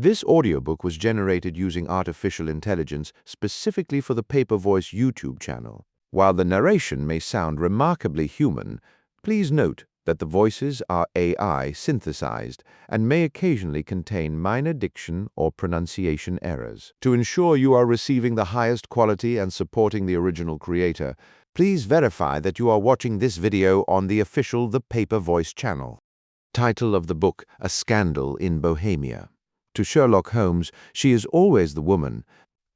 This audiobook was generated using artificial intelligence specifically for the Paper Voice YouTube channel. While the narration may sound remarkably human, please note that the voices are AI synthesized and may occasionally contain minor diction or pronunciation errors. To ensure you are receiving the highest quality and supporting the original creator, please verify that you are watching this video on the official The Paper Voice channel. Title of the book: A Scandal in Bohemia. To Sherlock Holmes, she is always the woman.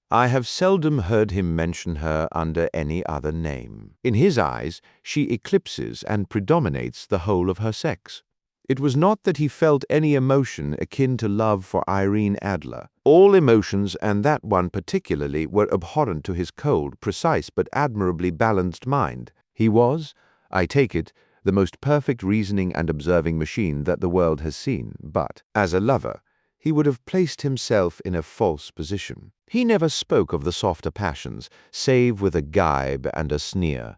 I have seldom heard him mention her under any other name. In his eyes, she eclipses and predominates the whole of her sex. It was not that he felt any emotion akin to love for Irene Adler. All emotions, and that one particularly, were abhorrent to his cold, precise, but admirably balanced mind. He was, I take it, the most perfect reasoning and observing machine that the world has seen, but, as a lover, he would have placed himself in a false position. He never spoke of the softer passions, save with a gibe and a sneer.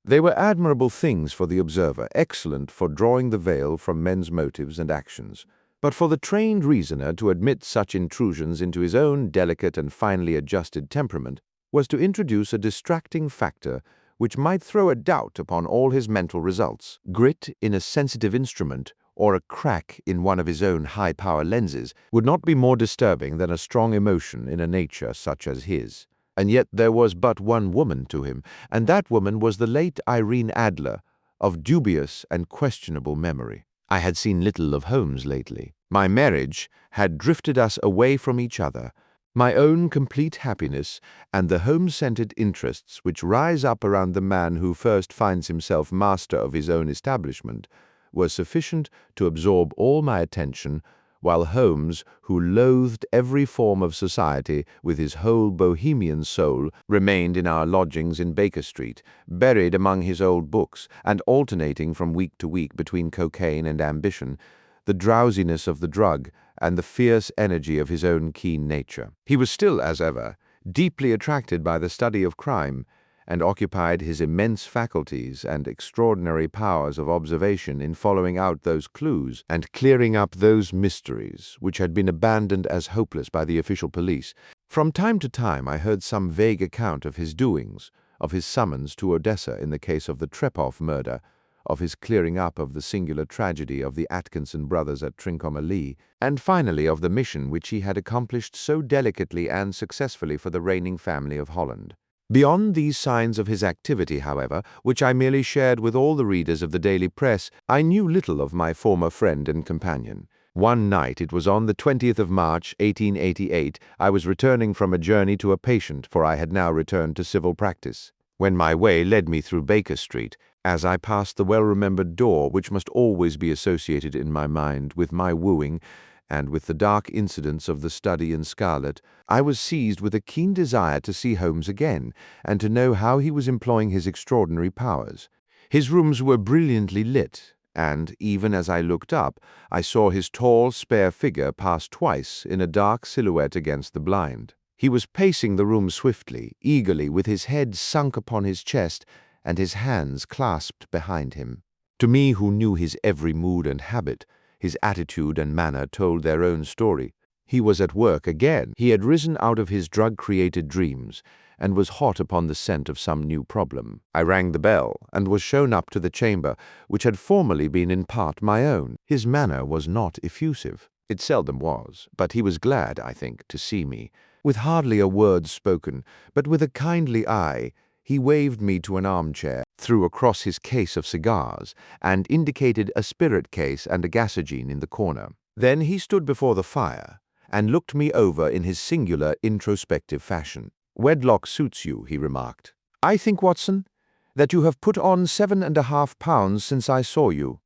They were admirable things for the observer, excellent for drawing the veil from men's motives and actions. But for the trained reasoner to admit such intrusions into his own delicate and finely adjusted temperament was to introduce a distracting factor which might throw a doubt upon all his mental results. Grit in a sensitive instrument, or a crack in one of his own high-power lenses, would not be more disturbing than a strong emotion in a nature such as his. And yet there was but one woman to him, and that woman was the late Irene Adler, of dubious and questionable memory. I had seen little of Holmes lately. My marriage had drifted us away from each other. My own complete happiness and the home-centered interests which rise up around the man who first finds himself master of his own establishment were sufficient to absorb all my attention, while Holmes, who loathed every form of society with his whole Bohemian soul, remained in our lodgings in Baker Street, buried among his old books, and alternating from week to week between cocaine and ambition, the drowsiness of the drug, and the fierce energy of his own keen nature. He was still, as ever, deeply attracted by the study of crime, and occupied his immense faculties and extraordinary powers of observation in following out those clues and clearing up those mysteries which had been abandoned as hopeless by the official police. From time to time I heard some vague account of his doings, of his summons to Odessa in the case of the Trepoff murder, of his clearing up of the singular tragedy of the Atkinson brothers at Trincomalee, and finally of the mission which he had accomplished so delicately and successfully for the reigning family of Holland. Beyond these signs of his activity, however, which I merely shared with all the readers of the daily press, I knew little of my former friend and companion. One night, it was on the 20th of March, 1888, I was returning from a journey to a patient, for I had now returned to civil practice, when my way led me through Baker Street. As I passed the well-remembered door which must always be associated in my mind with my wooing, and with the dark incidents of the study in scarlet, I was seized with a keen desire to see Holmes again, and to know how he was employing his extraordinary powers. His rooms were brilliantly lit, and, even as I looked up, I saw his tall, spare figure pass twice in a dark silhouette against the blind. He was pacing the room swiftly, eagerly, with his head sunk upon his chest, and his hands clasped behind him. To me, who knew his every mood and habit, his attitude and manner told their own story. He was at work again. He had risen out of his drug-created dreams, and was hot upon the scent of some new problem. I rang the bell, and was shown up to the chamber, which had formerly been in part my own. His manner was not effusive. It seldom was, but he was glad, I think, to see me. With hardly a word spoken, but with a kindly eye, he waved me to an armchair, threw across his case of cigars, and indicated a spirit case and a gasogene in the corner. Then he stood before the fire, and looked me over in his singular introspective fashion. "Wedlock suits you," he remarked. "I think, Watson, that you have put on 7.5 pounds since I saw you."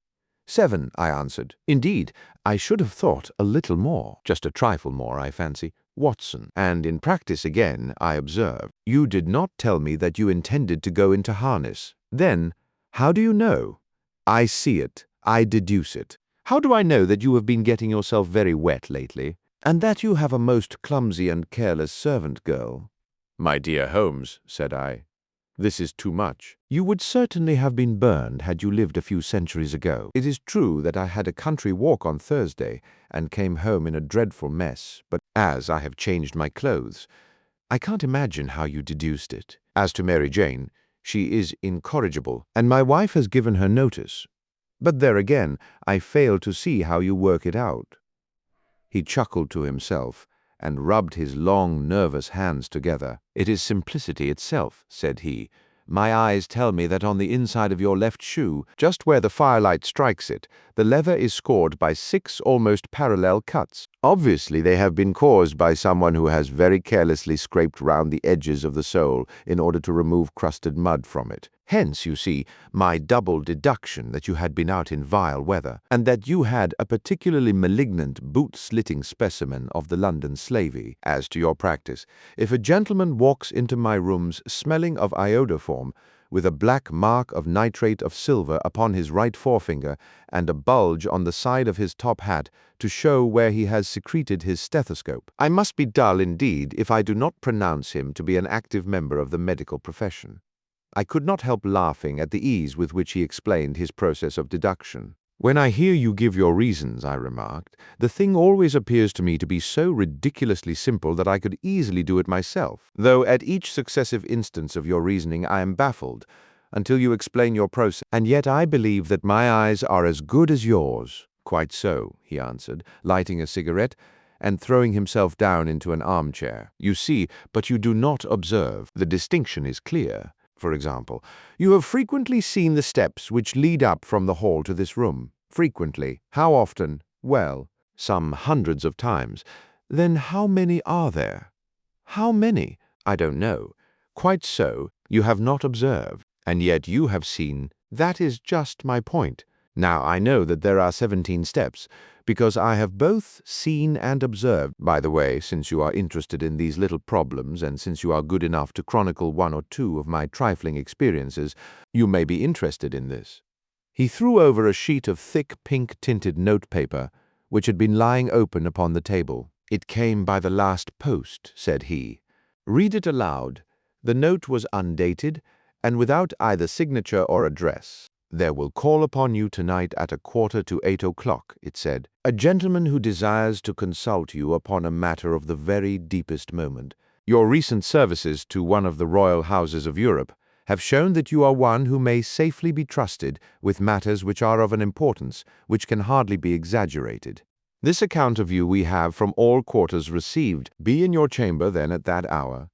"7," I answered. "Indeed, I should have thought a little more." "Just a trifle more, I fancy." "Watson, and in practice again, I observe, you did not tell me that you intended to go into harness. Then, how do you know?" "I see it. I deduce it. How do I know that you have been getting yourself very wet lately, and that you have a most clumsy and careless servant girl?" "My dear Holmes," said I, This is too much. You would certainly have been burned had you lived a few centuries ago. It is true that I had a country walk on Thursday and came home in a dreadful mess, but as I have changed my clothes, I can't imagine how you deduced it. As to Mary Jane, she is incorrigible, and my wife has given her notice. But there again, I fail to see how you work it out." He chuckled to himself and rubbed his long, nervous hands together. "It is simplicity itself," said he. "My eyes tell me that on the inside of your left shoe, just where the firelight strikes it, the leather is scored by 6 almost parallel cuts. Obviously, they have been caused by someone who has very carelessly scraped round the edges of the sole in order to remove crusted mud from it. Hence, you see, my double deduction that you had been out in vile weather, and that you had a particularly malignant boot-slitting specimen of the London slavey. As to your practice, if a gentleman walks into my rooms smelling of iodoform, with a black mark of nitrate of silver upon his right forefinger and a bulge on the side of his top hat to show where he has secreted his stethoscope, I must be dull indeed if I do not pronounce him to be an active member of the medical profession." I could not help laughing at the ease with which he explained his process of deduction. "When I hear you give your reasons," I remarked, "the thing always appears to me to be so ridiculously simple that I could easily do it myself, though at each successive instance of your reasoning I am baffled, until you explain your process. And yet I believe that my eyes are as good as yours." "Quite so," he answered, lighting a cigarette and throwing himself down into an armchair. "You see, but you do not observe. The distinction is clear. For example, you have frequently seen the steps which lead up from the hall to this room. Frequently. How often? Well, some hundreds of times. Then how many are there?" "How many?" "I don't know." "Quite so. You have not observed. And yet you have seen. That is just my point. Now I know that there are 17 steps, because I have both seen and observed. By the way, since you are interested in these little problems, and since you are good enough to chronicle 1 or 2 of my trifling experiences, you may be interested in this." He threw over a sheet of thick pink-tinted notepaper, which had been lying open upon the table. "It came by the last post," said he. "Read it aloud." The note was undated, and without either signature or address. "There will call upon you tonight at 7:45 o'clock," it said, "a gentleman who desires to consult you upon a matter of the very deepest moment. Your recent services to one of the royal houses of Europe have shown that you are one who may safely be trusted with matters which are of an importance which can hardly be exaggerated. This account of you we have from all quarters received. Be in your chamber then at that hour,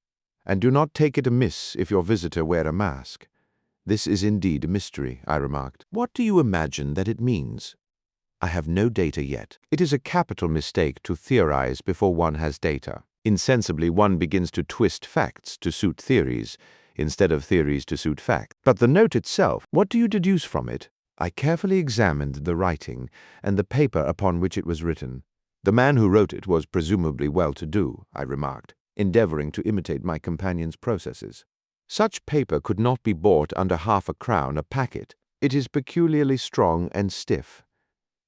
and do not take it amiss if your visitor wear a mask." "This is indeed a mystery," I remarked. "What do you imagine that it means?" "I have no data yet. It is a capital mistake to theorize before one has data. Insensibly one begins to twist facts to suit theories, instead of theories to suit facts. But the note itself, what do you deduce from it?" I carefully examined the writing and the paper upon which it was written. "The man who wrote it was presumably well-to-do," I remarked, endeavoring to imitate my companion's processes. "Such paper could not be bought under half-a-crown a packet. It is peculiarly strong and stiff."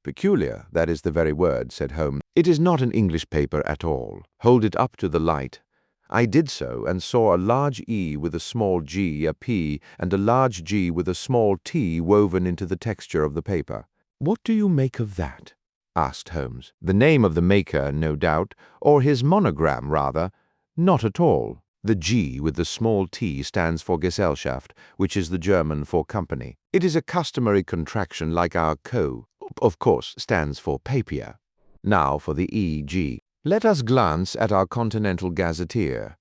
"Peculiar, that is the very word," said Holmes. "It is not an English paper at all. Hold it up to the light." I did so, and saw a large E with a small g, a P, and a large G with a small t woven into the texture of the paper. "What do you make of that?" asked Holmes. "The name of the maker, no doubt, or his monogram, rather." "Not at all. The G with the small t stands for Gesellschaft, which is the German for company. It is a customary contraction like our Co. Of course, stands for papier. Now for the E.G. Let us glance at our Continental Gazetteer."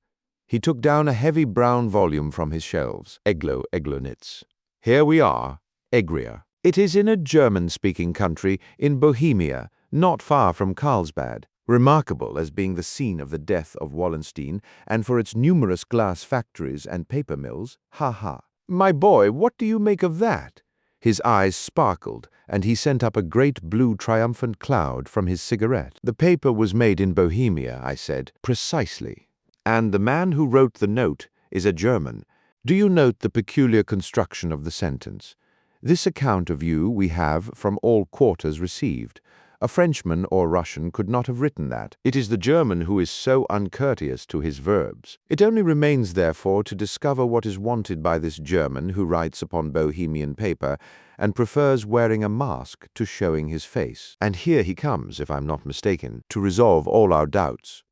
He took down a heavy brown volume from his shelves. Eglonitz. "Here we are, Egria. It is in a German-speaking country in Bohemia, not far from Carlsbad. Remarkable as being the scene of the death of Wallenstein, and for its numerous glass factories and paper mills. Ha ha. My boy, what do you make of that?" His eyes sparkled, and he sent up a great blue triumphant cloud from his cigarette. "The paper was made in Bohemia," I said. "Precisely. And the man who wrote the note is a German. Do you note the peculiar construction of the sentence? 'This account of you we have from all quarters received.' A Frenchman or Russian could not have written that. It is the German who is so uncourteous to his verbs. It only remains, therefore, to discover what is wanted by this German who writes upon Bohemian paper and prefers wearing a mask to showing his face. And here he comes, if I'm not mistaken, to resolve all our doubts."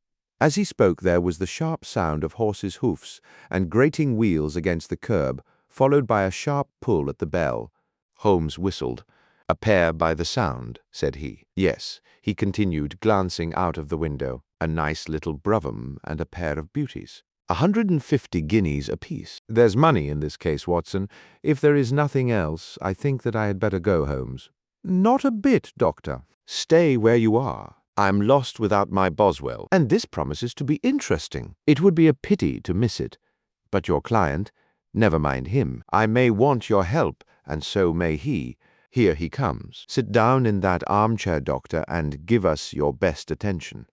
As he spoke, there was the sharp sound of horses' hoofs and grating wheels against the curb, followed by a sharp pull at the bell. Holmes whistled. "A pair by the sound," said he. "Yes," he continued, glancing out of the window. "A nice little brougham and a pair of beauties. 150 guineas apiece. There's money in this case, Watson. If there is nothing else, I think that I had better go, Holmes." "Not a bit, Doctor. Stay where you are. I'm lost without my Boswell, and this promises to be interesting. It would be a pity to miss it. But your client, never mind him. I may want your help, and so may he. Here he comes. Sit down in that armchair, Doctor, and give us your best attention."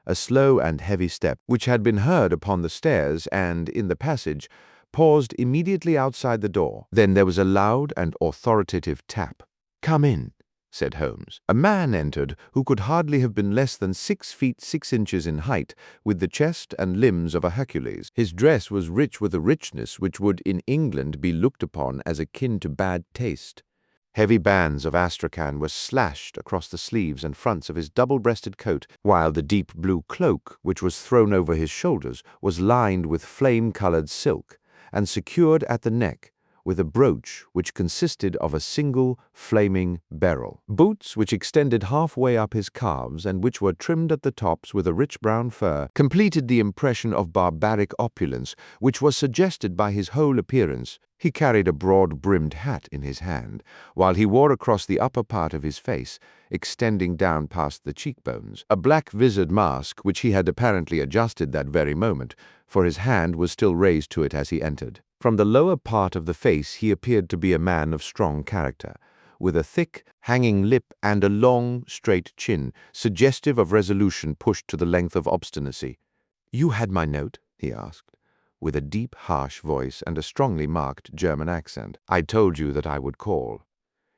A slow and heavy step, which had been heard upon the stairs and in the passage, paused immediately outside the door. Then there was a loud and authoritative tap. "Come in," said Holmes. A man entered who could hardly have been less than 6 feet 6 inches in height, with the chest and limbs of a Hercules. His dress was rich with a richness which would in England be looked upon as akin to bad taste. Heavy bands of astrakhan were slashed across the sleeves and fronts of his double-breasted coat, while the deep blue cloak, which was thrown over his shoulders, was lined with flame-colored silk, and secured at the neck with a brooch which consisted of a single flaming beryl. Boots, which extended halfway up his calves and which were trimmed at the tops with a rich brown fur, completed the impression of barbaric opulence which was suggested by his whole appearance. He carried a broad-brimmed hat in his hand, while he wore across the upper part of his face, extending down past the cheekbones, a black visored mask which he had apparently adjusted that very moment, for his hand was still raised to it as he entered. From the lower part of the face he appeared to be a man of strong character, with a thick, hanging lip and a long, straight chin, suggestive of resolution pushed to the length of obstinacy. "You had my note?" he asked, with a deep, harsh voice and a strongly marked German accent. "I told you that I would call."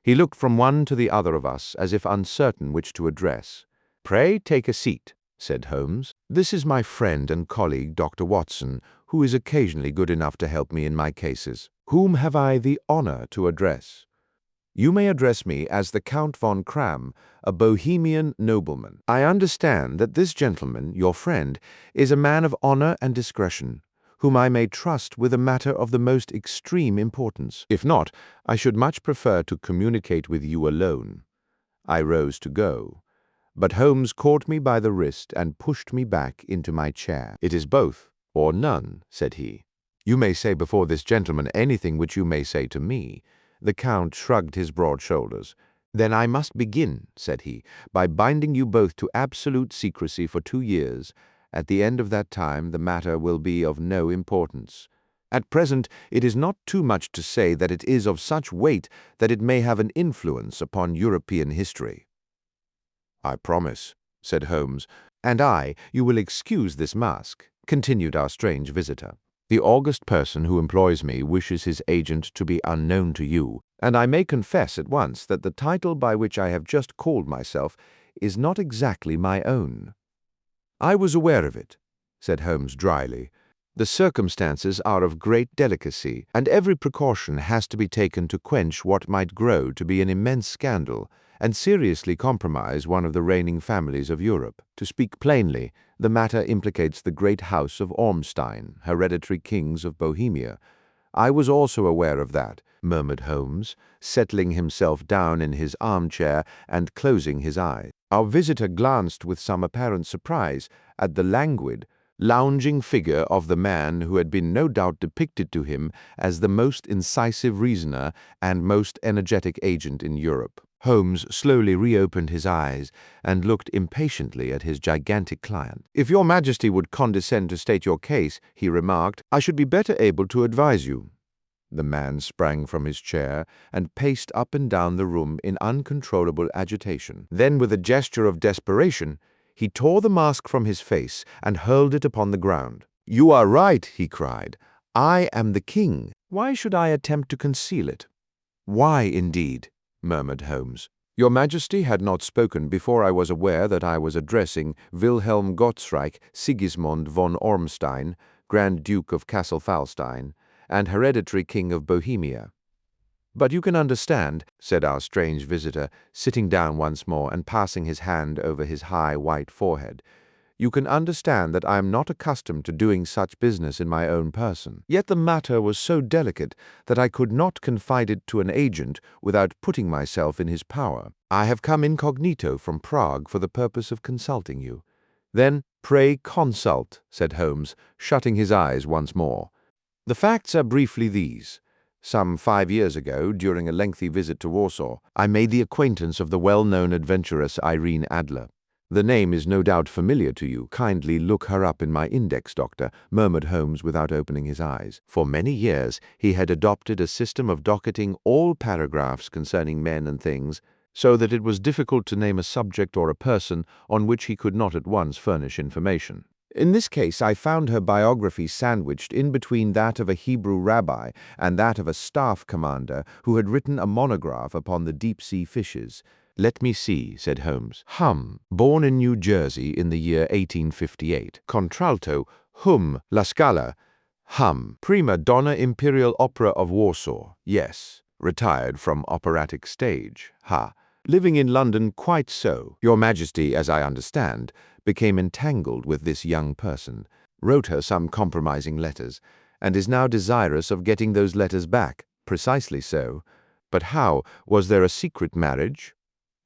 He looked from one to the other of us, as if uncertain which to address. "Pray take a seat," said Holmes. "This is my friend and colleague, Dr. Watson, who is occasionally good enough to help me in my cases. Whom have I the honor to address?" "You may address me as the Count von Kram, a Bohemian nobleman. I understand that this gentleman, your friend, is a man of honor and discretion, whom I may trust with a matter of the most extreme importance. If not, I should much prefer to communicate with you alone." I rose to go, but Holmes caught me by the wrist and pushed me back into my chair. "It is both or none," said he. "You may say before this gentleman anything which you may say to me." The Count shrugged his broad shoulders. "Then I must begin," said he, "by binding you both to absolute secrecy for 2 years. At the end of that time the matter will be of no importance. At present it is not too much to say that it is of such weight that it may have an influence upon European history." "I promise," said Holmes. "And you will excuse this mask," continued our strange visitor. "The august person who employs me wishes his agent to be unknown to you, and I may confess at once that the title by which I have just called myself is not exactly my own." "I was aware of it," said Holmes dryly. "The circumstances are of great delicacy, and every precaution has to be taken to quench what might grow to be an immense scandal and seriously compromise one of the reigning families of Europe. To speak plainly, the matter implicates the great house of Ormstein, hereditary kings of Bohemia." "I was also aware of that," murmured Holmes, settling himself down in his armchair and closing his eyes. Our visitor glanced with some apparent surprise at the languid, lounging figure of the man who had been no doubt depicted to him as the most incisive reasoner and most energetic agent in Europe. Holmes slowly reopened his eyes and looked impatiently at his gigantic client. "If your Majesty would condescend to state your case," he remarked, "I should be better able to advise you." The man sprang from his chair and paced up and down the room in uncontrollable agitation. Then, with a gesture of desperation, he tore the mask from his face and hurled it upon the ground. "You are right," he cried. "I am the king. Why should I attempt to conceal it?" "Why, indeed?" murmured Holmes. Your Majesty had not spoken before I was aware that I was addressing Wilhelm Gottsreich Sigismund von Ormstein, Grand Duke of Cassel-Falstein, and hereditary King of Bohemia. But you can understand, said our strange visitor, sitting down once more and passing his hand over his high white forehead, you can understand that I am not accustomed to doing such business in my own person. Yet the matter was so delicate that I could not confide it to an agent without putting myself in his power. I have come incognito from Prague for the purpose of consulting you. Then, pray consult, said Holmes, shutting his eyes once more. The facts are briefly these. Some 5 years ago, during a lengthy visit to Warsaw, I made the acquaintance of the well-known adventuress Irene Adler. The name is no doubt familiar to you. Kindly look her up in my index, Doctor, murmured Holmes without opening his eyes. For many years he had adopted a system of docketing all paragraphs concerning men and things, so that it was difficult to name a subject or a person on which he could not at once furnish information. In this case I found her biography sandwiched in between that of a Hebrew rabbi and that of a staff commander who had written a monograph upon the deep-sea fishes. Let me see, said Holmes. Born in New Jersey in the year 1858. Contralto, La Scala. Prima donna Imperial Opera of Warsaw. Yes. Retired from operatic stage. Living in London, quite so. Your Majesty, as I understand, became entangled with this young person, wrote her some compromising letters, and is now desirous of getting those letters back. Precisely so. But how? Was there a secret marriage?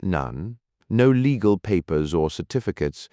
None. No legal papers or certificates?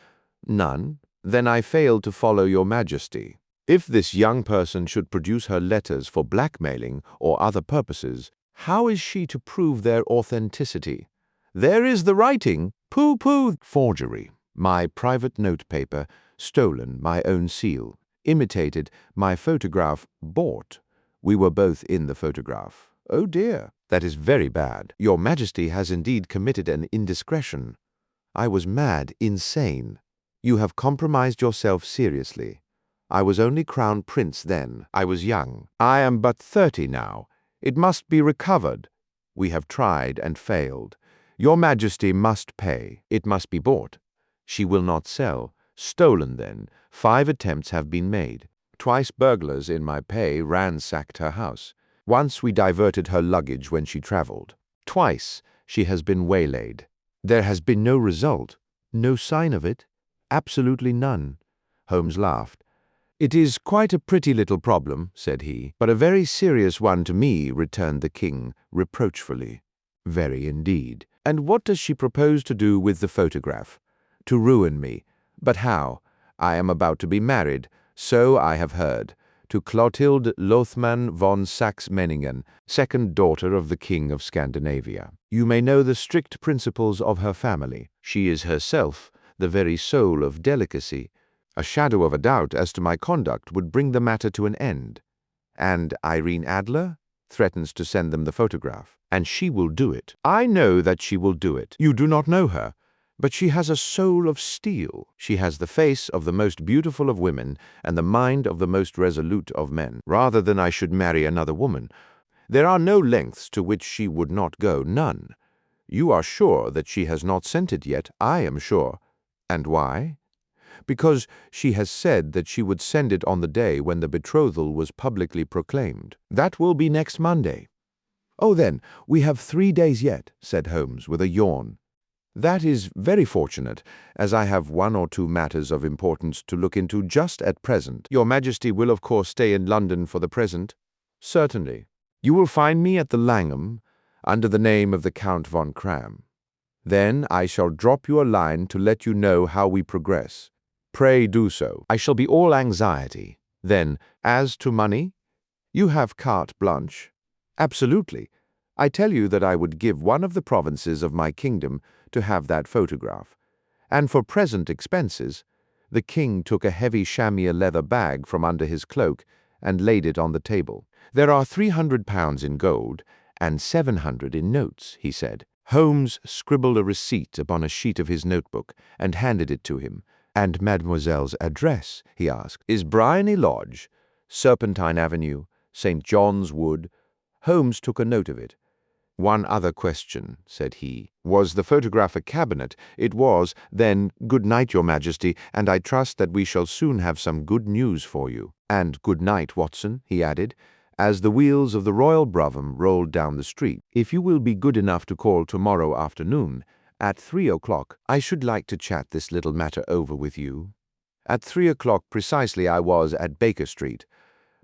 None. Then I fail to follow your Majesty. If this young person should produce her letters for blackmailing or other purposes, how is she to prove their authenticity? There is the writing. Pooh-pooh. Forgery. My private notepaper, stolen, my own seal. Imitated, my photograph, bought. We were both in the photograph. Oh dear. That is very bad. Your Majesty has indeed committed an indiscretion. I was mad, insane. You have compromised yourself seriously. I was only Crown Prince then. I was young. I am but 30 now. It must be recovered. We have tried and failed. Your Majesty must pay. It must be bought. She will not sell. Stolen then. 5 attempts have been made. Twice burglars in my pay ransacked her house. Once we diverted her luggage when she traveled. Twice she has been waylaid. There has been no result. No sign of it. Absolutely none. Holmes laughed. It is quite a pretty little problem, said he, but a very serious one to me, returned the king, reproachfully. Very indeed. And what does she propose to do with the photograph? To ruin me. But how? I am about to be married, so I have heard, to Clotilde Lothman von Saxe-Meiningen, second daughter of the King of Scandinavia. You may know the strict principles of her family. She is herself the very soul of delicacy. A shadow of a doubt as to my conduct would bring the matter to an end. And Irene Adler threatens to send them the photograph. And she will do it. I know that she will do it. You do not know her. But she has a soul of steel. She has the face of the most beautiful of women and the mind of the most resolute of men. Rather than I should marry another woman. There are no lengths to which she would not go, none. You are sure that she has not sent it yet, I am sure. And why? Because she has said that she would send it on the day when the betrothal was publicly proclaimed. That will be next Monday. Oh, then, we have 3 days yet, said Holmes with a yawn. That is very fortunate, as I have 1 or 2 matters of importance to look into just at present. Your Majesty will of course stay in London for the present? Certainly. You will find me at the Langham, under the name of the Count von Cram. Then I shall drop you a line to let you know how we progress. Pray do so. I shall be all anxiety. Then, as to money? You have carte blanche. Absolutely. I tell you that I would give 1 of the provinces of my kingdom to have that photograph. And for present expenses, the king took a heavy chamois leather bag from under his cloak and laid it on the table. There are £300 in gold and 700 in notes, he said. Holmes scribbled a receipt upon a sheet of his notebook and handed it to him. And Mademoiselle's address, he asked, is Bryony Lodge, Serpentine Avenue, St. John's Wood. Holmes took a note of it. "One other question," said he. "Was the photograph a cabinet?" "It was." "Then, good night, Your Majesty, and I trust that we shall soon have some good news for you." "And good night, Watson," he added, as the wheels of the royal brougham rolled down the street. "If you will be good enough to call tomorrow afternoon, at 3 o'clock, I should like to chat this little matter over with you." At 3 o'clock precisely I was at Baker Street,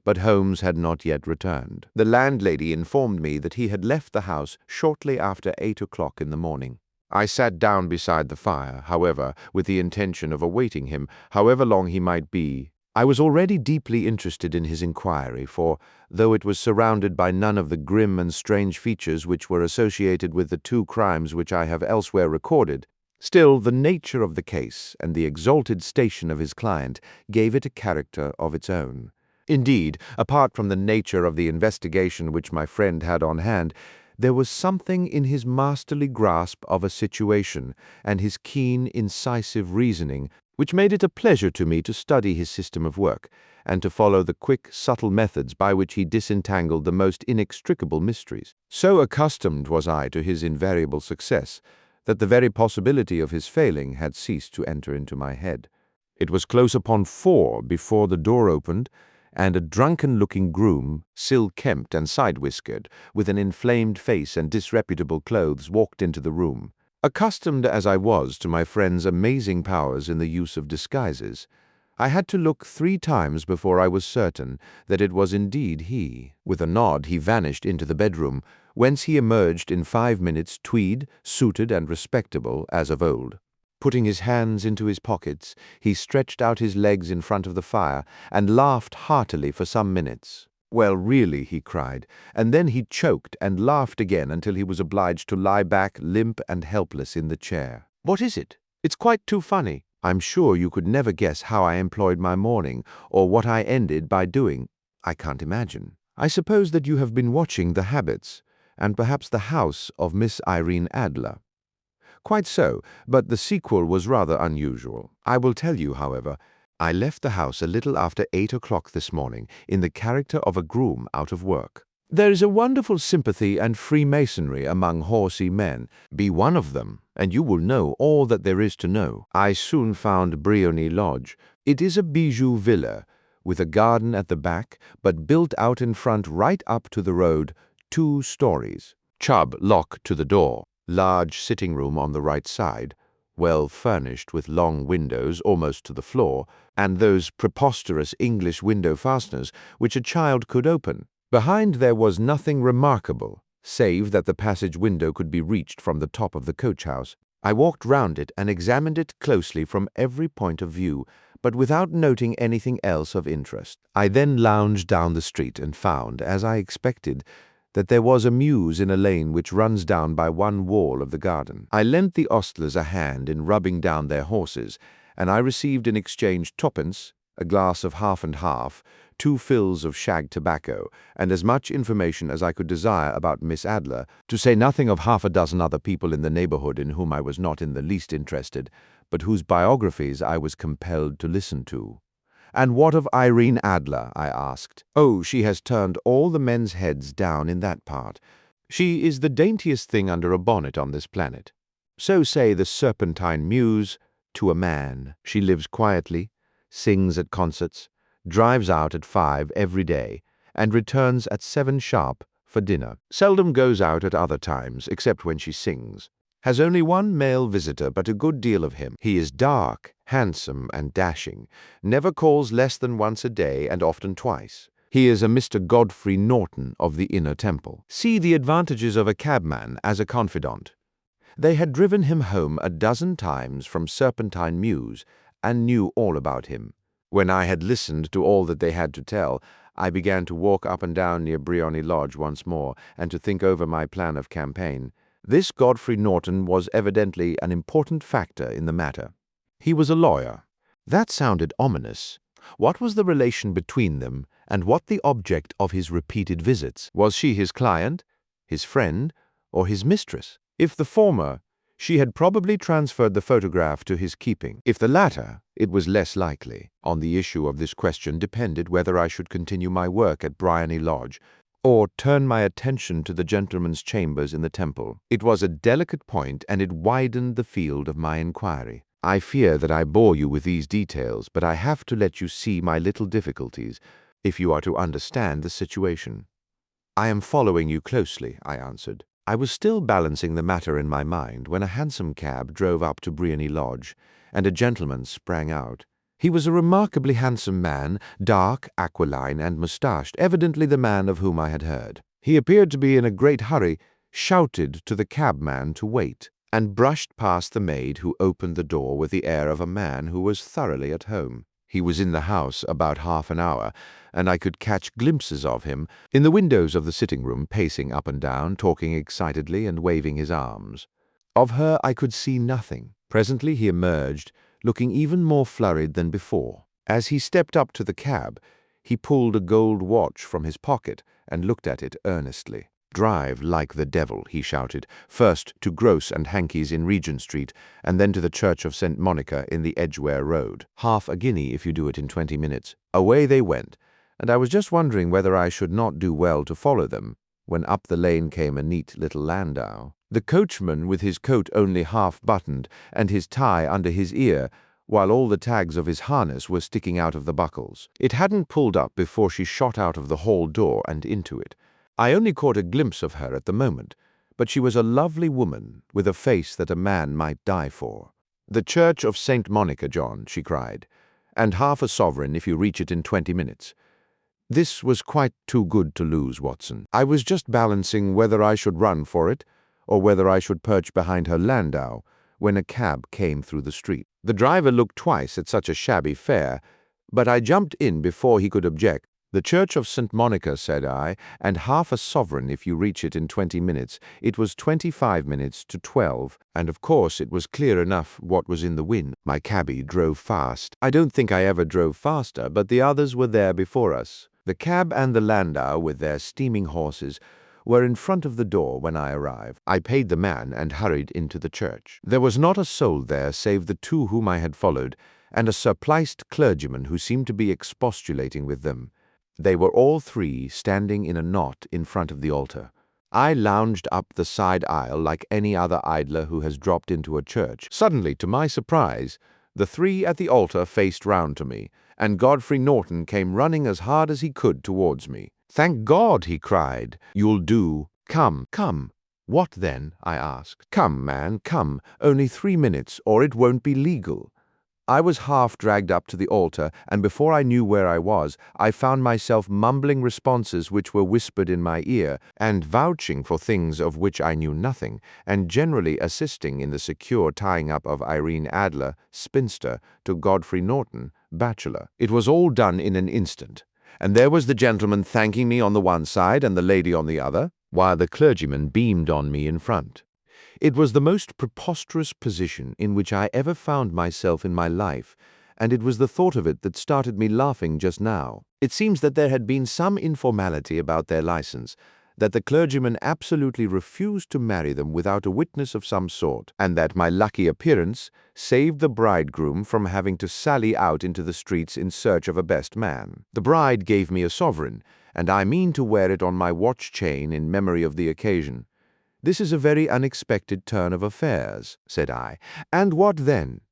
but Holmes had not yet returned. The landlady informed me that he had left the house shortly after 8 o'clock in the morning. I sat down beside the fire, however, with the intention of awaiting him, however long he might be. I was already deeply interested in his inquiry, for, though it was surrounded by none of the grim and strange features which were associated with the two crimes which I have elsewhere recorded, still the nature of the case and the exalted station of his client gave it a character of its own. Indeed, apart from the nature of the investigation which my friend had on hand, there was something in his masterly grasp of a situation and his keen, incisive reasoning which made it a pleasure to me to study his system of work and to follow the quick, subtle methods by which he disentangled the most inextricable mysteries. So accustomed was I to his invariable success that the very possibility of his failing had ceased to enter into my head. It was close upon 4 before the door opened, and a drunken-looking groom, still-kempt and side-whiskered, with an inflamed face and disreputable clothes, walked into the room. Accustomed as I was to my friend's amazing powers in the use of disguises, I had to look 3 times before I was certain that it was indeed he. With a nod he vanished into the bedroom, whence he emerged in 5 minutes tweed, suited and respectable as of old. Putting his hands into his pockets, he stretched out his legs in front of the fire and laughed heartily for some minutes. "Well, really," he cried, and then he choked and laughed again until he was obliged to lie back limp and helpless in the chair. "What is it? It's quite too funny. I'm sure you could never guess how I employed my morning, or what I ended by doing. I can't imagine. I suppose that you have been watching the habits, and perhaps the house of Miss Irene Adler." "Quite so, but the sequel was rather unusual. I will tell you, however. I left the house a little after 8 o'clock this morning in the character of a groom out of work. There is a wonderful sympathy and freemasonry among horsey men. Be one of them, and you will know all that there is to know. I soon found Briony Lodge. It is a bijou villa, with a garden at the back, but built out in front right up to the road, 2 stories. Chubb lock to the door. Large sitting room on the right side, well furnished with long windows almost to the floor, and those preposterous English window fasteners which a child could open. Behind there was nothing remarkable, save that the passage window could be reached from the top of the coach-house. I walked round it and examined it closely from every point of view, but without noting anything else of interest. I then lounged down the street and found, as I expected, that there was a mews in a lane which runs down by one wall of the garden. I lent the ostlers a hand in rubbing down their horses, and I received in exchange 2d, a glass of half and half, 2 fills of shag tobacco, and as much information as I could desire about Miss Adler, to say nothing of 6 other people in the neighborhood in whom I was not in the least interested, but whose biographies I was compelled to listen to. "And what of Irene Adler?" I asked. "Oh, she has turned all the men's heads down in that part. She is the daintiest thing under a bonnet on this planet. So say the Serpentine Mews to a man. She lives quietly, sings at concerts, drives out at 5 every day, and returns at 7 sharp for dinner. Seldom goes out at other times, except when she sings. Has only 1 male visitor, but a good deal of him. He is dark, handsome, and dashing, never calls less than once a day, and often twice. He is a Mr. Godfrey Norton of the Inner Temple. See the advantages of a cabman as a confidant. They had driven him home 12 times from Serpentine Mews, and knew all about him. When I had listened to all that they had to tell, I began to walk up and down near Briony Lodge once more, and to think over my plan of campaign. This Godfrey Norton was evidently an important factor in the matter. He was a lawyer. That sounded ominous. What was the relation between them, and what the object of his repeated visits? Was she his client, his friend, or his mistress? If the former, she had probably transferred the photograph to his keeping. If the latter, it was less likely. On the issue of this question depended whether I should continue my work at Briony Lodge, or turn my attention to the gentleman's chambers in the temple. It was a delicate point, and it widened the field of my inquiry. I fear that I bore you with these details, but I have to let you see my little difficulties, if you are to understand the situation. I am following you closely, I answered. I was still balancing the matter in my mind when a hansom cab drove up to Briony Lodge, and a gentleman sprang out. He was a remarkably handsome man, dark, aquiline, and moustached, evidently the man of whom I had heard. He appeared to be in a great hurry, shouted to the cabman to wait, and brushed past the maid, who opened the door with the air of a man who was thoroughly at home. He was in the house about half an hour, and I could catch glimpses of him in the windows of the sitting-room, pacing up and down, talking excitedly and waving his arms. Of her I could see nothing. Presently he emerged, looking even more flurried than before. As he stepped up to the cab, he pulled a gold watch from his pocket and looked at it earnestly. "Drive like the devil," he shouted, "first to Gross and Hankey's in Regent Street, and then to the Church of St. Monica in the Edgware Road. Half a guinea if you do it in 20 minutes. Away they went, and I was just wondering whether I should not do well to follow them, when up the lane came a neat little landau. The coachman, with his coat only half buttoned and his tie under his ear, while all the tags of his harness were sticking out of the buckles. It hadn't pulled up before she shot out of the hall door and into it. I only caught a glimpse of her at the moment, but she was a lovely woman, with a face that a man might die for. "The Church of St. Monica, John," she cried, "and half a sovereign if you reach it in 20 minutes. This was quite too good to lose, Watson. I was just balancing whether I should run for it, or whether I should perch behind her landau, when a cab came through the street. The driver looked twice at such a shabby fare, but I jumped in before he could object. 'The Church of St. Monica,' said I, 'and half a sovereign if you reach it in 20 minutes. It was 25 minutes to 12, and of course it was clear enough what was in the wind. My cabby drove fast. I don't think I ever drove faster, but the others were there before us. The cab and the landau, with their steaming horses, were in front of the door when I arrived. I paid the man and hurried into the church. There was not a soul there save the two whom I had followed, and a surpliced clergyman who seemed to be expostulating with them. They were all three standing in a knot in front of the altar. I lounged up the side aisle like any other idler who has dropped into a church. Suddenly, to my surprise, the three at the altar faced round to me, and Godfrey Norton came running as hard as he could towards me. "Thank God!" he cried. "You'll do. Come, come." "What then?" I asked. "Come, man, come. Only 3 minutes, or it won't be legal." I was half dragged up to the altar, and before I knew where I was, I found myself mumbling responses which were whispered in my ear, and vouching for things of which I knew nothing, and generally assisting in the secure tying up of Irene Adler, spinster, to Godfrey Norton, bachelor. It was all done in an instant, and there was the gentleman thanking me on the one side and the lady on the other, while the clergyman beamed on me in front. It was the most preposterous position in which I ever found myself in my life, and it was the thought of it that started me laughing just now. It seems that there had been some informality about their license, that the clergyman absolutely refused to marry them without a witness of some sort, and that my lucky appearance saved the bridegroom from having to sally out into the streets in search of a best man. The bride gave me a sovereign, and I mean to wear it on my watch chain in memory of the occasion. "This is a very unexpected turn of affairs," said I. "And what then?"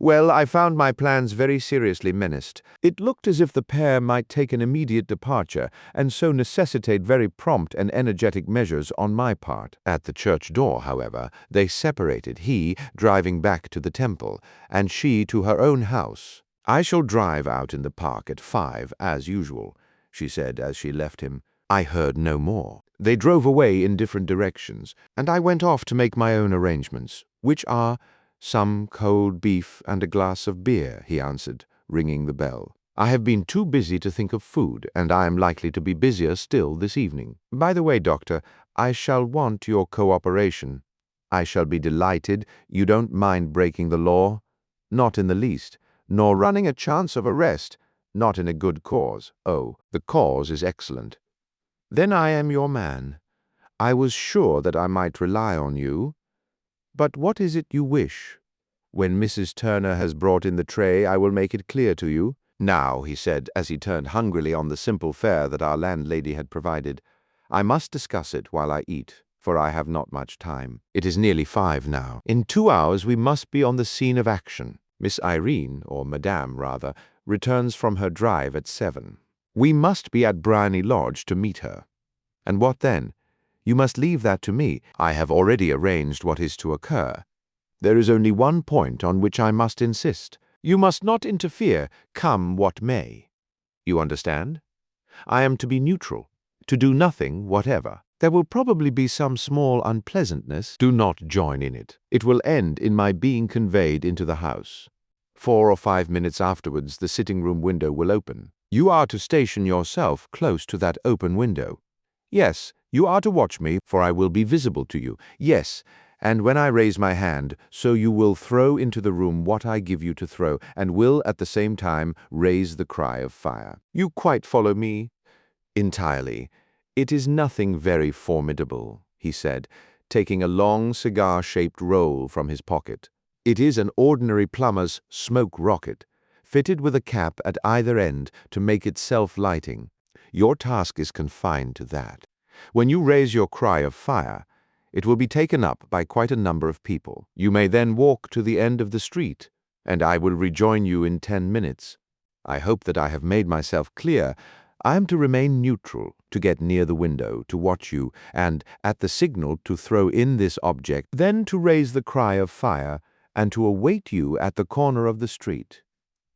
"Well, I found my plans very seriously menaced. It looked as if the pair might take an immediate departure, and so necessitate very prompt and energetic measures on my part. At the church door, however, they separated, he driving back to the temple, and she to her own house. I shall drive out in the park at 5, as usual," she said as she left him. I heard no more. They drove away in different directions, and I went off to make my own arrangements, "which are some cold beef and a glass of beer," he answered, ringing the bell. "I have been too busy to think of food, and I am likely to be busier still this evening. By the way, Doctor, I shall want your cooperation. I shall be delighted. You don't mind breaking the law?" "Not in the least. Nor running a chance of arrest?" "Not in a good cause." "Oh, the cause is excellent." "Then I am your man. I was sure that I might rely on you. But what is it you wish? When Mrs. Turner has brought in the tray, I will make it clear to you." "Now," he said, as he turned hungrily on the simple fare that our landlady had provided, I must discuss it while I eat, for I have not much time. It is nearly 5 now. In 2 hours we must be on the scene of action. Miss Irene, or Madame rather, returns from her drive at 7. We must be at Briony Lodge to meet her. And what then? You must leave that to me. I have already arranged what is to occur. There is only one point on which I must insist. You must not interfere, come what may. You understand? I am to be neutral, to do nothing whatever. There will probably be some small unpleasantness. Do not join in it. It will end in my being conveyed into the house. 4 or 5 minutes afterwards, the sitting-room window will open. You are to station yourself close to that open window. Yes, you are to watch me, for I will be visible to you. Yes, and when I raise my hand, so you will throw into the room what I give you to throw, and will at the same time raise the cry of fire. You quite follow me? Entirely. It is nothing very formidable, he said, taking a long cigar-shaped roll from his pocket. It is an ordinary plumber's smoke rocket, fitted with a cap at either end to make it self-lighting. Your task is confined to that. When you raise your cry of fire, it will be taken up by quite a number of people. You may then walk to the end of the street, and I will rejoin you in 10 minutes. I hope that I have made myself clear. I am to remain neutral, to get near the window, to watch you, and, at the signal, to throw in this object, then to raise the cry of fire, and to await you at the corner of the street.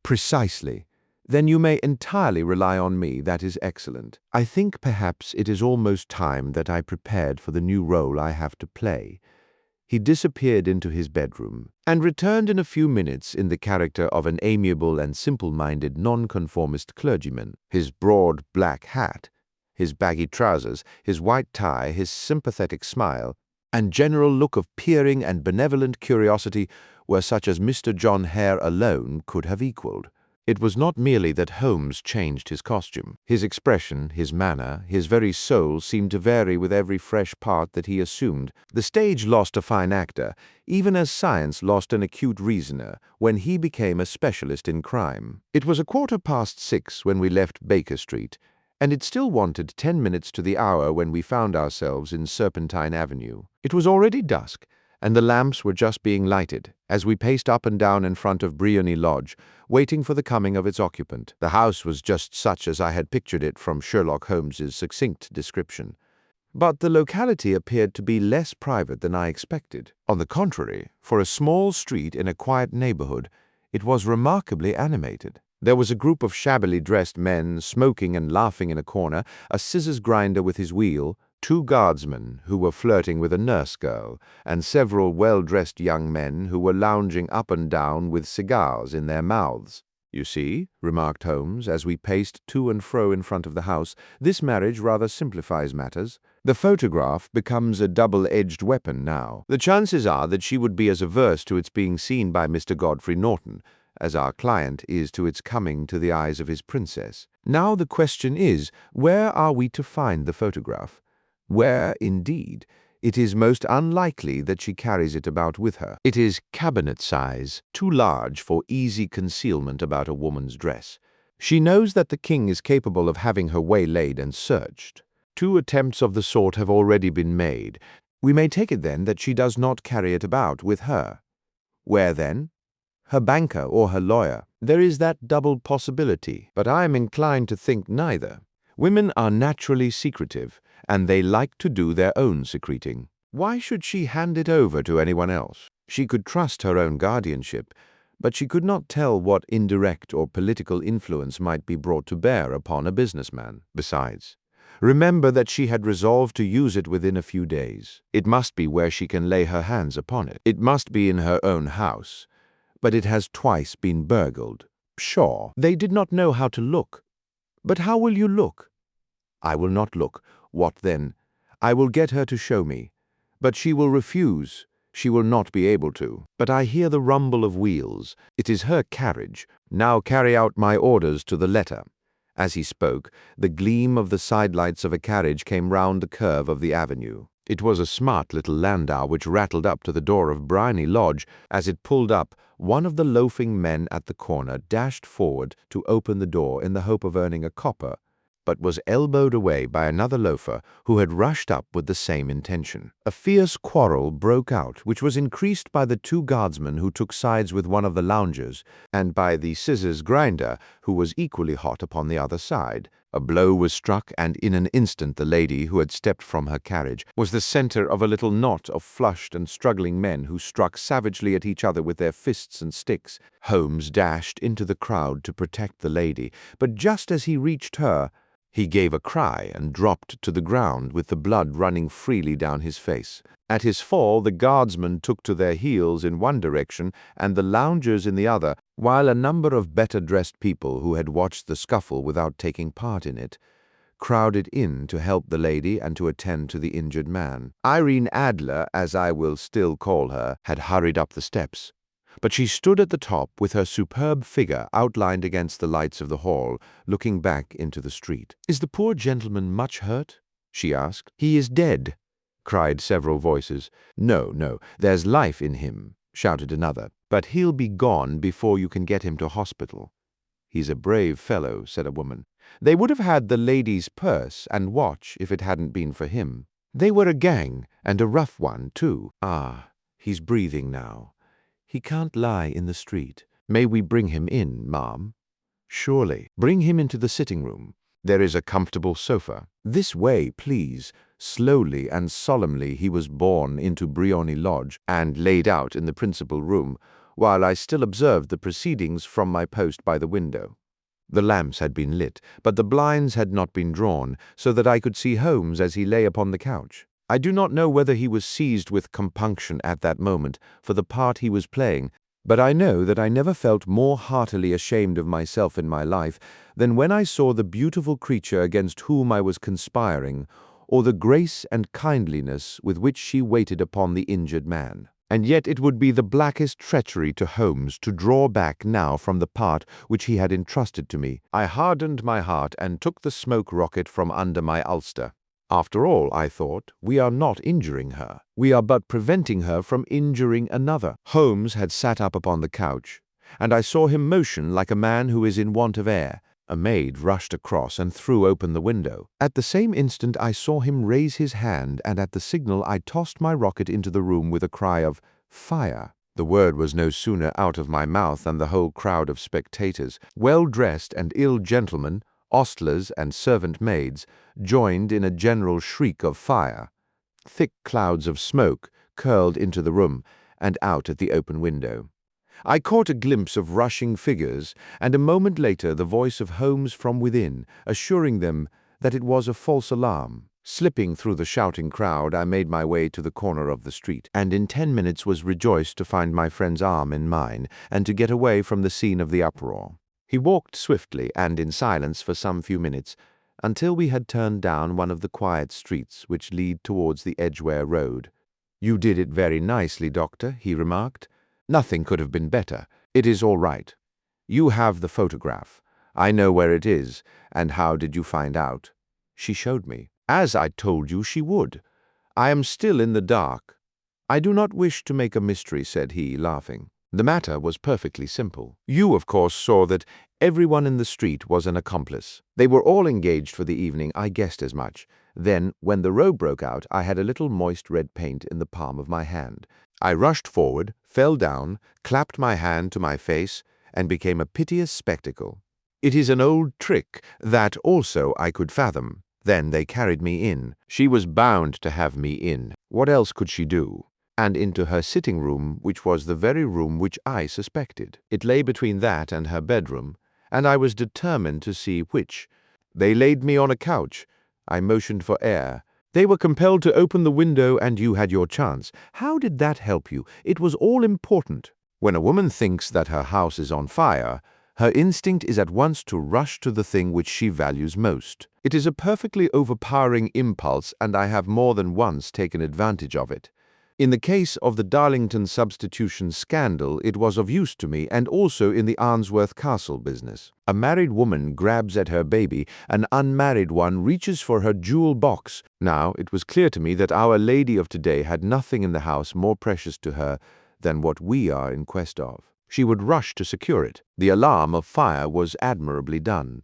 Precisely. Then you may entirely rely on me. That is excellent. I think perhaps it is almost time that I prepared for the new role I have to play. He disappeared into his bedroom, and returned in a few minutes in the character of an amiable and simple-minded nonconformist clergyman. His broad black hat, his baggy trousers, his white tie, his sympathetic smile, and general look of peering and benevolent curiosity were such as Mr. John Hare alone could have equalled. It was not merely that Holmes changed his costume. His expression, his manner, his very soul seemed to vary with every fresh part that he assumed. The stage lost a fine actor, even as science lost an acute reasoner, when he became a specialist in crime. It was 6:15 when we left Baker Street, and it still wanted 10 minutes to the hour when we found ourselves in Serpentine Avenue. It was already dusk, and the lamps were just being lighted, as we paced up and down in front of Briony Lodge, waiting for the coming of its occupant. The house was just such as I had pictured it from Sherlock Holmes's succinct description. But the locality appeared to be less private than I expected. On the contrary, for a small street in a quiet neighborhood, it was remarkably animated. There was a group of shabbily dressed men smoking and laughing in a corner, a scissors grinder with his wheel, 2 guardsmen who were flirting with a nurse girl, and several well-dressed young men who were lounging up and down with cigars in their mouths. "You see," remarked Holmes, as we paced to and fro in front of the house, "this marriage rather simplifies matters. The photograph becomes a double-edged weapon now. The chances are that she would be as averse to its being seen by Mr. Godfrey Norton as our client is to its coming to the eyes of his princess. Now the question is, where are we to find the photograph? Where, indeed, it is most unlikely that she carries it about with her. It is cabinet size, too large for easy concealment about a woman's dress. She knows that the king is capable of having her waylaid and searched. 2 attempts of the sort have already been made. We may take it then that she does not carry it about with her. Where then? Her banker or her lawyer. There is that double possibility, but I am inclined to think neither. Women are naturally secretive, and they like to do their own secreting. Why should she hand it over to anyone else? She could trust her own guardianship, but she could not tell what indirect or political influence might be brought to bear upon a businessman. Besides, remember that she had resolved to use it within a few days. It must be where she can lay her hands upon it. It must be in her own house, but it has twice been burgled. Pshaw! They did not know how to look. But how will you look? I will not look. What then? I will get her to show me. But she will refuse. She will not be able to. But I hear the rumble of wheels. It is her carriage. Now carry out my orders to the letter. As he spoke, the gleam of the sidelights of a carriage came round the curve of the avenue. It was a smart little landau which rattled up to the door of Briony Lodge. As it pulled up, one of the loafing men at the corner dashed forward to open the door in the hope of earning a copper. but was elbowed away by another loafer who had rushed up with the same intention. A fierce quarrel broke out, which was increased by the two guardsmen who took sides with one of the loungers, and by the scissors grinder, who was equally hot upon the other side. A blow was struck, and in an instant the lady, who had stepped from her carriage, was the center of a little knot of flushed and struggling men who struck savagely at each other with their fists and sticks. Holmes dashed into the crowd to protect the lady, but just as he reached her, he gave a cry and dropped to the ground with the blood running freely down his face. At his fall, the guardsmen took to their heels in one direction and the loungers in the other, while a number of better-dressed people who had watched the scuffle without taking part in it crowded in to help the lady and to attend to the injured man. Irene Adler, as I will still call her, had hurried up the steps, but she stood at the top with her superb figure outlined against the lights of the hall, looking back into the street. "Is the poor gentleman much hurt?" she asked. "He is dead," cried several voices. "No, no, there's life in him," shouted another. "But he'll be gone before you can get him to hospital." "He's a brave fellow," said a woman. "They would have had the lady's purse and watch if it hadn't been for him. They were a gang, and a rough one, too. Ah, he's breathing now. He can't lie in the street. May we bring him in, ma'am?" "Surely. Bring him into the sitting-room. There is a comfortable sofa." "This way, please." Slowly and solemnly he was borne into Briony Lodge and laid out in the principal room, while I still observed the proceedings from my post by the window. The lamps had been lit, but the blinds had not been drawn, so that I could see Holmes as he lay upon the couch. I do not know whether he was seized with compunction at that moment for the part he was playing, but I know that I never felt more heartily ashamed of myself in my life than when I saw the beautiful creature against whom I was conspiring, or the grace and kindliness with which she waited upon the injured man. And yet it would be the blackest treachery to Holmes to draw back now from the part which he had entrusted to me. I hardened my heart and took the smoke rocket from under my ulster. After all, I thought, we are not injuring her. We are but preventing her from injuring another. Holmes had sat up upon the couch, and I saw him motion like a man who is in want of air. A maid rushed across and threw open the window. At the same instant I saw him raise his hand, and at the signal I tossed my rocket into the room with a cry of "Fire!" The word was no sooner out of my mouth than the whole crowd of spectators, well-dressed and ill gentlemen, ostlers and servant maids, joined in a general shriek of fire. Thick clouds of smoke curled into the room and out at the open window. I caught a glimpse of rushing figures, and a moment later the voice of Holmes from within, assuring them that it was a false alarm. Slipping through the shouting crowd, I made my way to the corner of the street, and in 10 minutes was rejoiced to find my friend's arm in mine, and to get away from the scene of the uproar. He walked swiftly and in silence for some few minutes, until we had turned down one of the quiet streets which lead towards the Edgware Road. "You did it very nicely, Doctor," he remarked. "Nothing could have been better. It is all right. You have the photograph. I know where it is, and how did you find out?" "She showed me." "As I told you she would. I am still in the dark." "I do not wish to make a mystery," said he, laughing. "The matter was perfectly simple. You, of course, saw that everyone in the street was an accomplice. They were all engaged for the evening. I guessed as much. Then, when the row broke out, I had a little moist red paint in the palm of my hand. I rushed forward, fell down, clapped my hand to my face, and became a piteous spectacle. It is an old trick that also I could fathom. Then they carried me in. She was bound to have me in. What else could she do? And into her sitting-room, which was the very room which I suspected. It lay between that and her bedroom, and I was determined to see which. They laid me on a couch. I motioned for air. They were compelled to open the window, and you had your chance. How did that help you? It was all important. When a woman thinks that her house is on fire, her instinct is at once to rush to the thing which she values most. It is a perfectly overpowering impulse, and I have more than once taken advantage of it. In the case of the Darlington substitution scandal, it was of use to me, and also in the Arnsworth Castle business. A married woman grabs at her baby, an unmarried one reaches for her jewel box. Now, it was clear to me that Our Lady of today had nothing in the house more precious to her than what we are in quest of. She would rush to secure it. The alarm of fire was admirably done.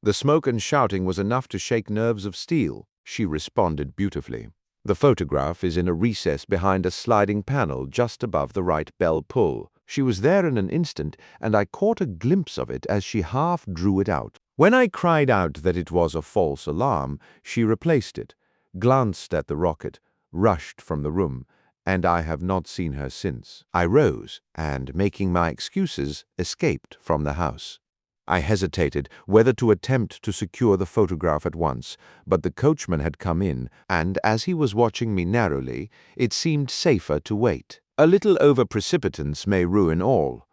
The smoke and shouting was enough to shake nerves of steel. She responded beautifully. The photograph is in a recess behind a sliding panel just above the right bell pull. She was there in an instant, and I caught a glimpse of it as she half drew it out. When I cried out that it was a false alarm, she replaced it, glanced at the rocket, rushed from the room, and I have not seen her since. I rose, and, making my excuses, escaped from the house. I hesitated whether to attempt to secure the photograph at once, but the coachman had come in, and as he was watching me narrowly, it seemed safer to wait. A little over-precipitance may ruin all.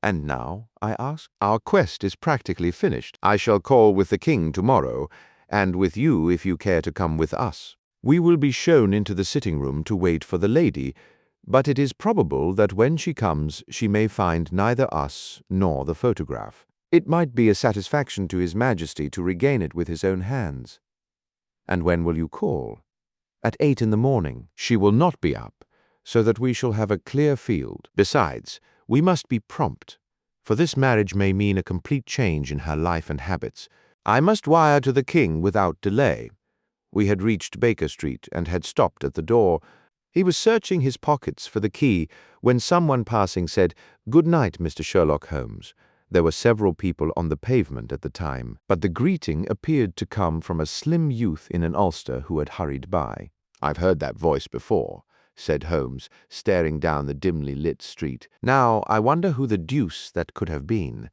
And now, I asked, our quest is practically finished. I shall call with the king tomorrow, and with you if you care to come with us. We will be shown into the sitting room to wait for the lady, but it is probable that when she comes she may find neither us nor the photograph. It might be a satisfaction to His Majesty to regain it with his own hands. And when will you call? At 8 in the morning. She will not be up, so that we shall have a clear field. Besides, we must be prompt, for this marriage may mean a complete change in her life and habits. I must wire to the king without delay. We had reached Baker Street and had stopped at the door. He was searching his pockets for the key when someone passing said, "Good night, Mr. Sherlock Holmes." There were several people on the pavement at the time, but the greeting appeared to come from a slim youth in an ulster who had hurried by. "I've heard that voice before," said Holmes, staring down the dimly lit street. "Now, I wonder who the deuce that could have been.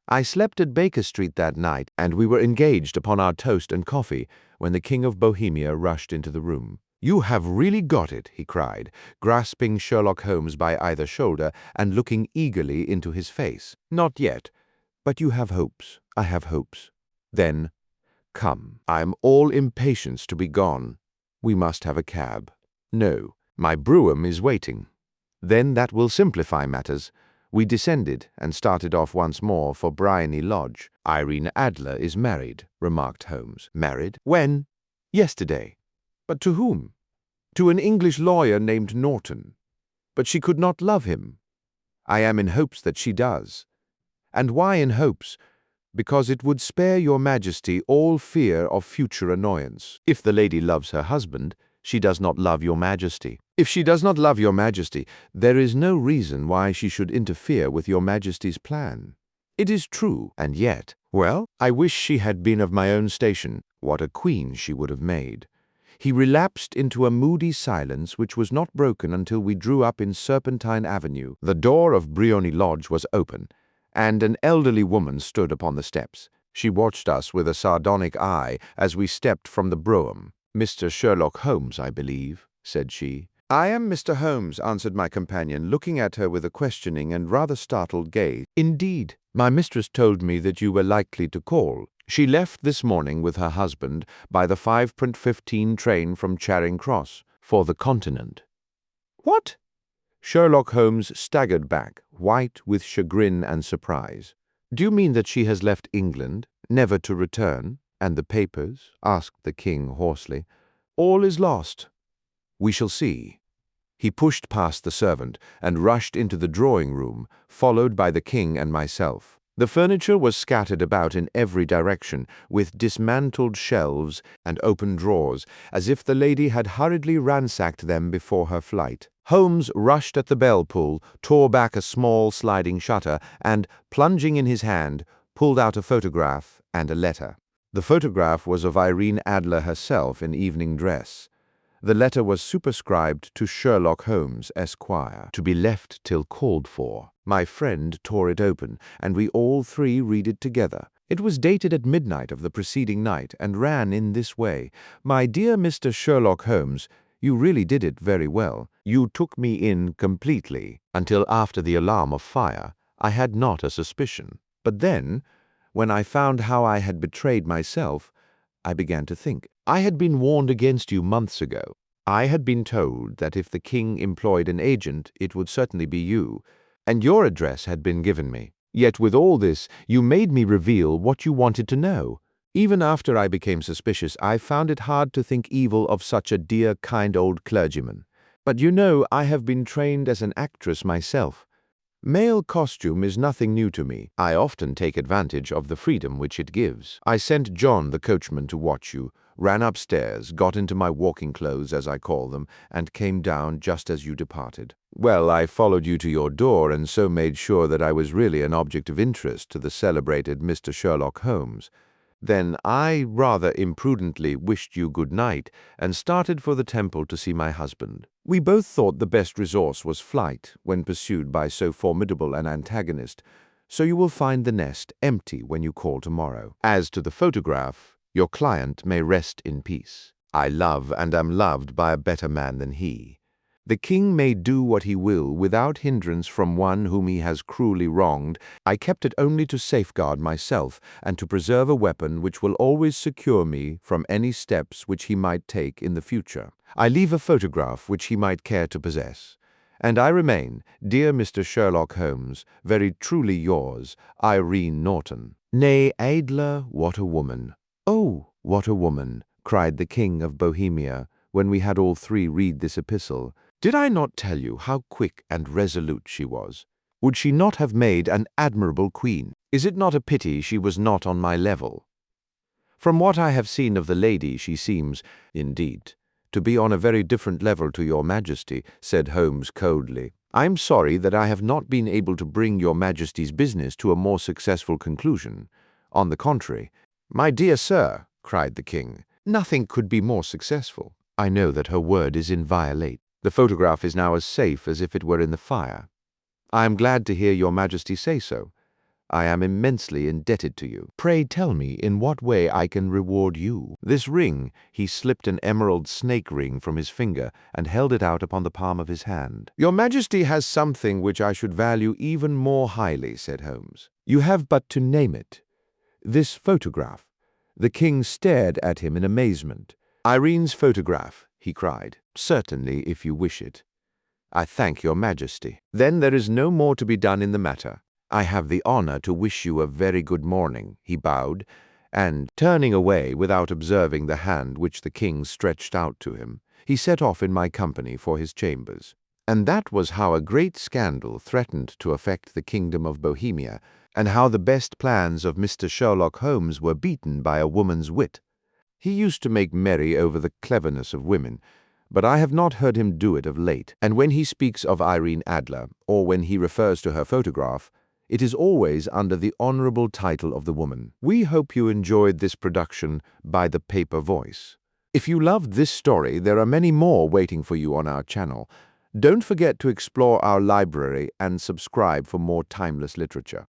I slept at Baker Street that night, and we were engaged upon our toast and coffee when the King of Bohemia rushed into the room. 'You have really got it,' he cried, grasping Sherlock Holmes by either shoulder and looking eagerly into his face. 'Not yet, but you have hopes. I have hopes. Then, come, I am all impatience to be gone. We must have a cab.' 'No, my brougham is waiting.' 'Then that will simplify matters.' We descended and started off once more for Briony Lodge. 'Irene Adler is married,' remarked Holmes. 'Married? When?' 'Yesterday.' 'But to whom?' 'To an English lawyer named Norton. But she could not love him. I am in hopes that she does. And why in hopes? Because it would spare your Majesty all fear of future annoyance. If the lady loves her husband, she does not love your Majesty. If she does not love your Majesty, there is no reason why she should interfere with your Majesty's plan. It is true, and yet, well, I wish she had been of my own station. What a queen she would have made.' He relapsed into a moody silence which was not broken until we drew up in Serpentine Avenue. The door of Briony Lodge was open, and an elderly woman stood upon the steps. She watched us with a sardonic eye as we stepped from the brougham. 'Mr. Sherlock Holmes, I believe,' said she. 'I am Mr. Holmes,' answered my companion, looking at her with a questioning and rather startled gaze. 'Indeed, my mistress told me that you were likely to call. She left this morning with her husband by the 5:15 train from Charing Cross for the Continent.' 'What?' Sherlock Holmes staggered back, white with chagrin and surprise. 'Do you mean that she has left England, never to return? And the papers?' asked the king hoarsely. 'All is lost. We shall see.' He pushed past the servant and rushed into the drawing-room, followed by the king and myself. The furniture was scattered about in every direction, with dismantled shelves and open drawers, as if the lady had hurriedly ransacked them before her flight. Holmes rushed at the bell-pull, tore back a small sliding shutter, and, plunging in his hand, pulled out a photograph and a letter. The photograph was of Irene Adler herself in evening dress. The letter was superscribed to Sherlock Holmes, Esquire, to be left till called for. My friend tore it open, and we all three read it together. It was dated at midnight of the preceding night, and ran in this way: 'My dear Mr. Sherlock Holmes, you really did it very well. You took me in completely. Until after the alarm of fire, I had not a suspicion. But then, when I found how I had betrayed myself, I began to think. I had been warned against you months ago. I had been told that if the king employed an agent, it would certainly be you, and your address had been given me. Yet with all this, you made me reveal what you wanted to know. Even after I became suspicious, I found it hard to think evil of such a dear, kind old clergyman. But you know I have been trained as an actress myself. Male costume is nothing new to me. I often take advantage of the freedom which it gives. I sent John the coachman to watch you, ran upstairs, got into my walking clothes, as I call them, and came down just as you departed. Well, I followed you to your door, and so made sure that I was really an object of interest to the celebrated Mr. Sherlock Holmes. Then I rather imprudently wished you good night and started for the temple to see my husband. We both thought the best resource was flight when pursued by so formidable an antagonist, so you will find the nest empty when you call tomorrow. As to the photograph, your client may rest in peace. I love and am loved by a better man than he. The king may do what he will without hindrance from one whom he has cruelly wronged. I kept it only to safeguard myself and to preserve a weapon which will always secure me from any steps which he might take in the future. I leave a photograph which he might care to possess. And I remain, dear Mr. Sherlock Holmes, very truly yours, Irene Norton. Nay, Adler, what a woman! Oh, what a woman! Cried the King of Bohemia, when we had all three read this epistle. Did I not tell you how quick and resolute she was? Would she not have made an admirable queen? Is it not a pity she was not on my level? From what I have seen of the lady, she seems, indeed, to be on a very different level to your Majesty, said Holmes coldly. I am sorry that I have not been able to bring your Majesty's business to a more successful conclusion. On the contrary, my dear sir, cried the king, nothing could be more successful. I know that her word is inviolate. The photograph is now as safe as if it were in the fire. I am glad to hear your Majesty say so. I am immensely indebted to you. Pray tell me in what way I can reward you. This ring, he slipped an emerald snake ring from his finger and held it out upon the palm of his hand. Your Majesty has something which I should value even more highly, said Holmes. You have but to name it. This photograph. The king stared at him in amazement. Irene's photograph, he cried. Certainly, if you wish it. I thank your Majesty. Then there is no more to be done in the matter. I have the honor to wish you a very good morning, he bowed, and, turning away without observing the hand which the king stretched out to him, he set off in my company for his chambers. And that was how a great scandal threatened to affect the kingdom of Bohemia, and how the best plans of Mr. Sherlock Holmes were beaten by a woman's wit. He used to make merry over the cleverness of women, but I have not heard him do it of late, and when he speaks of Irene Adler, or when he refers to her photograph, it is always under the honorable title of the woman. We hope you enjoyed this production by the Paper Voice. If you loved this story, there are many more waiting for you on our channel. Don't forget to explore our library and subscribe for more timeless literature.